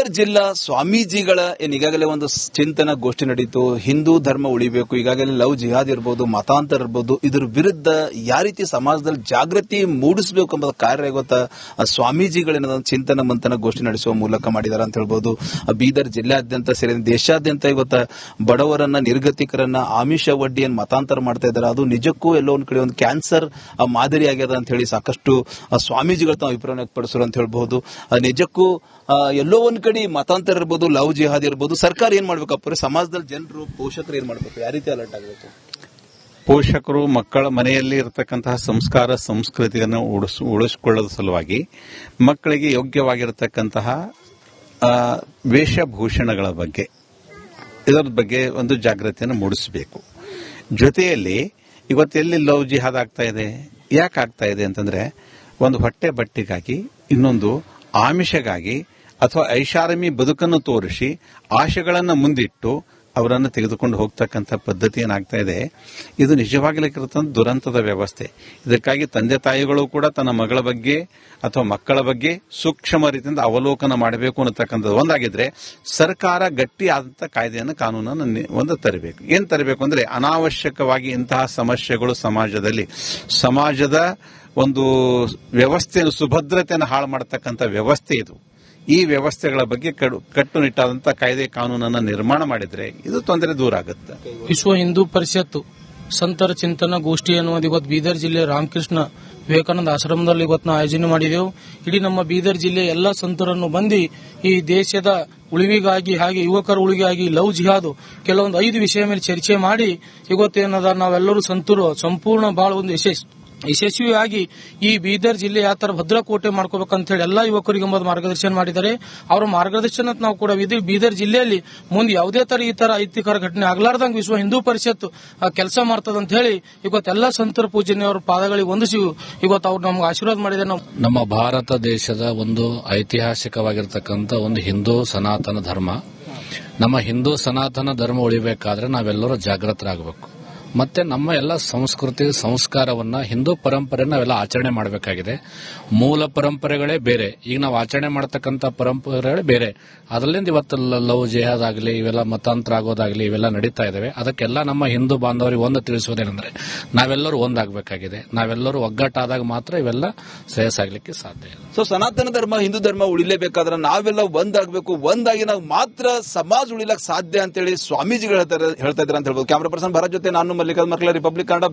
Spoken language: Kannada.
ಬೀದರ್ ಜಿಲ್ಲಾ ಸ್ವಾಮೀಜಿಗಳ ಈಗಾಗಲೇ ಒಂದು ಚಿಂತನ ಗೋಷ್ಠಿ ನಡೀತು. ಹಿಂದೂ ಧರ್ಮ ಉಳಿಬೇಕು, ಈಗಾಗಲೇ ಲವ್ ಜಿಹಾದ್ ಇರ್ಬೋದು, ಮತಾಂತರ ಇರ್ಬೋದು, ಇದ್ರ ವಿರುದ್ಧ ಯಾವ ರೀತಿ ಸಮಾಜದಲ್ಲಿ ಜಾಗೃತಿ ಮೂಡಿಸಬೇಕು ಎಂಬ ಕಾರ್ಯ ಇವತ್ತು ಸ್ವಾಮೀಜಿಗಳ ಚಿಂತನ ಮಂಥನ ಗೋಷ್ಠಿ ನಡೆಸುವ ಮೂಲಕ ಮಾಡಿದ್ದಾರೆ ಅಂತ ಹೇಳ್ಬೋದು. ಬೀದರ್ ಜಿಲ್ಲೆಯಾದ್ಯಂತ ಸೇರಿ ದೇಶಾದ್ಯಂತ ಇವತ್ತು ಬಡವರನ್ನ, ನಿರ್ಗತಿಕರನ್ನ ಆಮಿಷ ವಡ್ಡಿಯನ್ನು ಮತಾಂತರ ಮಾಡ್ತಾ ಇದ್ದಾರೆ. ಅದು ನಿಜಕ್ಕೂ ಎಲ್ಲೋ ಒಂದ್ ಕಡೆ ಒಂದು ಕ್ಯಾನ್ಸರ್ ಮಾದರಿ ಆಗ್ಯದ ಅಂತ ಹೇಳಿ ಸಾಕಷ್ಟು ಸ್ವಾಮೀಜಿಗಳು ತಾವು ಅಭಿಪ್ರಾಯ ವ್ಯಕ್ತಪಡಿಸರು ಅಂತ ಹೇಳ್ಬಹುದು. ನಿಜಕ್ಕೂ ಎಲ್ಲೋ ಒಂದ್ ಕಡೆ ಮತಾಂತರ ಇರ್ಬೋದು, ಲವ್ ಜಿಹಾದ್ ಇರ್ಬೋದು, ಸರ್ಕಾರ ಏನ್ ಮಾಡ್ಬೇಕಪ್ಪ, ಸಮಾಜದಲ್ಲಿ ಜನರು, ಪೋಷಕರು ಏನ್ ಮಾಡ್ಬೇಕು, ಯಾವ ರೀತಿ ಅಲರ್ಟ್ ಆಗಬೇಕು? ಪೋಷಕರು ಮಕ್ಕಳ ಮನೆಯಲ್ಲಿ ಇರತಕ್ಕಂತಹ ಸಂಸ್ಕಾರ ಸಂಸ್ಕೃತಿಯನ್ನು ಉಳಿಸಿಕೊಳ್ಳೋದ ಸಲುವಾಗಿ ಮಕ್ಕಳಿಗೆ ಯೋಗ್ಯವಾಗಿರತಕ್ಕಂತಹ ವೇಷಭೂಷಣಗಳ ಬಗ್ಗೆ, ಇದರ ಬಗ್ಗೆ ಒಂದು ಜಾಗೃತಿಯನ್ನು ಮೂಡಿಸಬೇಕು. ಜೊತೆಯಲ್ಲಿ ಇವತ್ತೆಲ್ಲಿ ಲವ್ ಜಿಹಾದ್ ಆಗ್ತಾ ಇದೆ, ಯಾಕೆ ಆಗ್ತಾ ಇದೆ ಅಂತಂದ್ರೆ ಒಂದು ಹೊಟ್ಟೆ ಬಟ್ಟೆಗಾಗಿ, ಇನ್ನೊಂದು ಆಮಿಷಗಾಗಿ ಅಥವಾ ಐಷಾರಾಮಿ ಬದುಕನ್ನು ತೋರಿಸಿ ಆಶೆಗಳನ್ನು ಮುಂದಿಟ್ಟು ಅವರನ್ನು ತೆಗೆದುಕೊಂಡು ಹೋಗ್ತಕ್ಕಂಥ ಪದ್ಧತಿ ಏನಾಗ್ತಾ ಇದೆ, ಇದು ನಿಜವಾಗಲಿಕ್ಕಿರುತ್ತ ದುರಂತದ ವ್ಯವಸ್ಥೆ. ಇದಕ್ಕಾಗಿ ತಂದೆ ತಾಯಿಗಳು ಕೂಡ ತನ್ನ ಮಗಳ ಬಗ್ಗೆ ಅಥವಾ ಮಕ್ಕಳ ಬಗ್ಗೆ ಸೂಕ್ಷ್ಮ ರೀತಿಯಿಂದ ಅವಲೋಕನ ಮಾಡಬೇಕು ಅನ್ನತಕ್ಕಂಥದ್ದು ಒಂದಾಗಿದ್ರೆ, ಸರ್ಕಾರ ಗಟ್ಟಿಯಾದಂಥ ಕಾಯ್ದೆಯನ್ನು, ಕಾನೂನನ್ನು ಒಂದು ತರಬೇಕು. ಏನ್ ತರಬೇಕು ಅಂದ್ರೆ, ಅನಾವಶ್ಯಕವಾಗಿ ಇಂತಹ ಸಮಸ್ಯೆಗಳು ಸಮಾಜದ ಒಂದು ವ್ಯವಸ್ಥೆಯನ್ನು, ಸುಭದ್ರತೆಯನ್ನು ಹಾಳು ಮಾಡತಕ್ಕಂಥ ವ್ಯವಸ್ಥೆ ಇದು. ಈ ವ್ಯವಸ್ಥೆಗಳ ಬಗ್ಗೆ ಕಟ್ಟುನಿಟ್ಟಾದಂತಹ ಕಾಯ್ದೆ ಕಾನೂನನ್ನು ನಿರ್ಮಾಣ ಮಾಡಿದ್ರೆ ಇದು ತೊಂದರೆ ದೂರ ಆಗುತ್ತೆ. ವಿಶ್ವ ಹಿಂದೂ ಪರಿಷತ್ ಸಂತರ ಚಿಂತನ ಗೋಷ್ಠಿ ಅನ್ನುವುದು ಇವತ್ತು ಬೀದರ್ ಜಿಲ್ಲೆ ರಾಮಕೃಷ್ಣ ವಿವೇಕಾನಂದ ಆಶ್ರಮದಲ್ಲಿ ಇವತ್ತು ನಾವು ಆಯೋಜನೆ ಮಾಡಿದೆವು. ಇಡೀ ನಮ್ಮ ಬೀದರ್ ಜಿಲ್ಲೆಯ ಎಲ್ಲ ಸಂತರನ್ನು ಬಂದು ಈ ದೇಶದ ಉಳಿವಿಗಾಗಿ, ಹಾಗೆ ಯುವಕರ ಉಳಿವಿಗಾಗಿ, ಲವ್ ಜಿಹಾದ್ ಕೆಲವೊಂದು 5 ವಿಷಯ ಮೇಲೆ ಚರ್ಚೆ ಮಾಡಿ ಇವತ್ತೇನದ ನಾವೆಲ್ಲರೂ ಸಂತರು ಸಂಪೂರ್ಣ ಬಹಳ ಒಂದು ಯಶಸ್ವಿಯಾಗಿ ಈ ಬೀದರ್ ಜಿಲ್ಲೆ ಯಾವ ತರ ಭದ್ರಕೋಟೆ ಮಾಡ್ಕೋಬೇಕಂತ ಹೇಳಿ ಎಲ್ಲಾ ಯುವಕರಿಗೆ ಮಾರ್ಗದರ್ಶನ ಮಾಡಿದ್ದಾರೆ. ಅವರ ಮಾರ್ಗದರ್ಶನ ನಾವು ಕೂಡ ಬೀದರ್ ಜಿಲ್ಲೆಯಲ್ಲಿ ಮುಂದೆ ಯಾವುದೇ ತರ ಈ ತರ ಐತಿಹಾಸಿಕ ಘಟನೆ ಆಗ್ಲಾರ್ದಂಗೆ ವಿಶ್ವ ಹಿಂದೂ ಪರಿಷತ್ ಕೆಲಸ ಮಾಡ್ತದಂತ ಹೇಳಿ ಇವತ್ತೆಲ್ಲ ಸಂತರ ಪೂಜನೆಯವರ ಪಾದಗಳಿಗೆ ವಂದಿಸಿ ಇವತ್ತು ಅವ್ರು ನಮ್ಗೆ ಆಶೀರ್ವಾದ ಮಾಡಿದ್ದಾರೆ. ನಮ್ಮ ಭಾರತ ದೇಶದ ಒಂದು ಐತಿಹಾಸಿಕವಾಗಿರ್ತಕ್ಕಂಥ ಒಂದು ಹಿಂದೂ ಸನಾತನ ಧರ್ಮ. ನಮ್ಮ ಹಿಂದೂ ಸನಾತನ ಧರ್ಮ ಉಳಿಬೇಕಾದ್ರೆ ನಾವೆಲ್ಲರೂ ಜಾಗೃತರಾಗಬೇಕು. ಮತ್ತೆ ನಮ್ಮ ಎಲ್ಲ ಸಂಸ್ಕೃತಿ ಸಂಸ್ಕಾರವನ್ನ, ಹಿಂದೂ ಪರಂಪರೆಯನ್ನು ನಾವೆಲ್ಲ ಆಚರಣೆ ಮಾಡಬೇಕಾಗಿದೆ. ಮೂಲ ಪರಂಪರೆಗಳೇ ಬೇರೆ, ಈಗ ನಾವು ಆಚರಣೆ ಮಾಡತಕ್ಕಂಥ ಪರಂಪರೆಗಳೇ ಬೇರೆ. ಅದರಿಂದ ಇವತ್ತು ಲವ್ ಜಿಹಾದ್ ಆಗಲಿ, ಇವೆಲ್ಲ ಮತಾಂತರ ಆಗೋದಾಗಲಿ, ಇವೆಲ್ಲ ನಡೀತಾ ಇದಾವೆ. ಅದಕ್ಕೆಲ್ಲ ನಮ್ಮ ಹಿಂದೂ ಬಾಂಧವರಿಗೆ ಒಂದು ತಿಳಿಸುವುದೇನೆಂದ್ರೆ, ನಾವೆಲ್ಲರೂ ಒಂದಾಗಬೇಕಾಗಿದೆ. ನಾವೆಲ್ಲರೂ ಒಗ್ಗಟ್ಟಾದಾಗ ಮಾತ್ರ ಇವೆಲ್ಲ ಶ್ರೇಯಸ್ಸಾಗಲಿಕ್ಕೆ ಸಾಧ್ಯ. ಸೊ ಸನಾತನ ಧರ್ಮ, ಹಿಂದೂ ಧರ್ಮ ಉಳಿಲೇಬೇಕಾದ್ರೆ ನಾವೆಲ್ಲ ಒಂದಾಗಬೇಕು. ಒಂದಾಗಿ ನಾವು ಮಾತ್ರ ಸಮಾಜ ಉಳಿಲಕ್ಕೆ ಸಾಧ್ಯ ಅಂತೇಳಿ ಸ್ವಾಮೀಜಿಗಳು ಹೇಳ್ತಾ ಇದ್ದಾರೆ ಅಂತ ಹೇಳ್ಬೋದು. ಕ್ಯಾಮರಾ ಪರ್ಸನ್ ಭರತ್ ಜೊತೆ ನಾನು ಮಲ್ಲಿಕಾರ್ಜುನ್ ಮರ್ಕಲ, ರಿಪಬ್ಲಿಕ್ ಕನ್ನಡ.